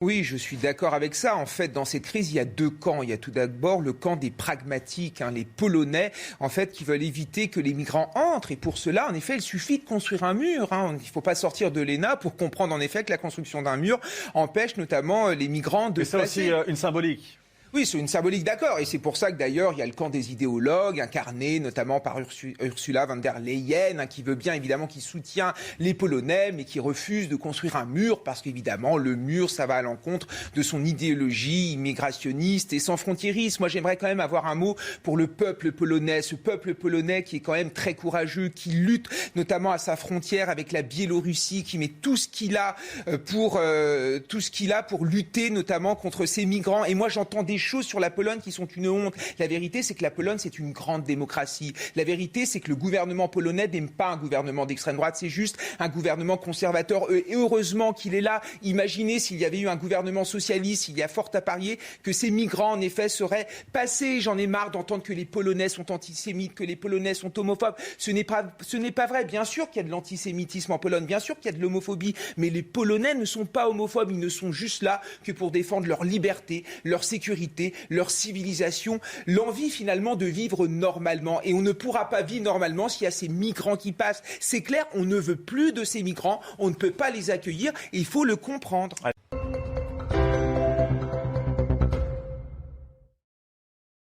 Oui, je suis d'accord avec ça. En fait, dans cette crise, il y a deux camps. Il y a tout d'abord le camp des pragmatiques, les Polonais, en fait, qui veulent éviter que les migrants entrent. Et pour cela, en effet, il suffit de construire un mur. Il ne faut pas sortir de l'ENA pour comprendre, en effet, que la construction d'un mur empêche notamment les migrants de passer. Mais c'est aussi une symbolique. Oui, c'est une symbolique, d'accord. Et c'est pour ça que d'ailleurs, il y a le camp des idéologues, incarné notamment par Ursula von der Leyen, qui veut bien évidemment, qui soutient les Polonais, mais qui refuse de construire un mur, parce qu'évidemment, le mur, ça va à l'encontre de son idéologie immigrationniste et sans frontiérisme. Moi, j'aimerais quand même avoir un mot pour le peuple polonais, ce peuple polonais qui est quand même très courageux, qui lutte notamment à sa frontière avec la Biélorussie, qui met tout ce qu'il a pour lutter notamment contre ces migrants. Et moi, j'entends des choses sur la Pologne qui sont une honte. La vérité, c'est que la Pologne, c'est une grande démocratie. La vérité, c'est que le gouvernement polonais n'aime pas un gouvernement d'extrême droite, c'est juste un gouvernement conservateur. Et heureusement qu'il est là. Imaginez s'il y avait eu un gouvernement socialiste, il y a fort à parier que ces migrants, en effet, seraient passés. J'en ai marre d'entendre que les Polonais sont antisémites, que les Polonais sont homophobes. Ce n'est pas vrai. Bien sûr qu'il y a de l'antisémitisme en Pologne, bien sûr qu'il y a de l'homophobie, mais les Polonais ne sont pas homophobes. Ils ne sont juste là que pour défendre leur liberté, leur sécurité, leur civilisation, l'envie finalement de vivre normalement. Et on ne pourra pas vivre normalement s'il y a ces migrants qui passent. C'est clair, on ne veut plus de ces migrants, on ne peut pas les accueillir et il faut le comprendre.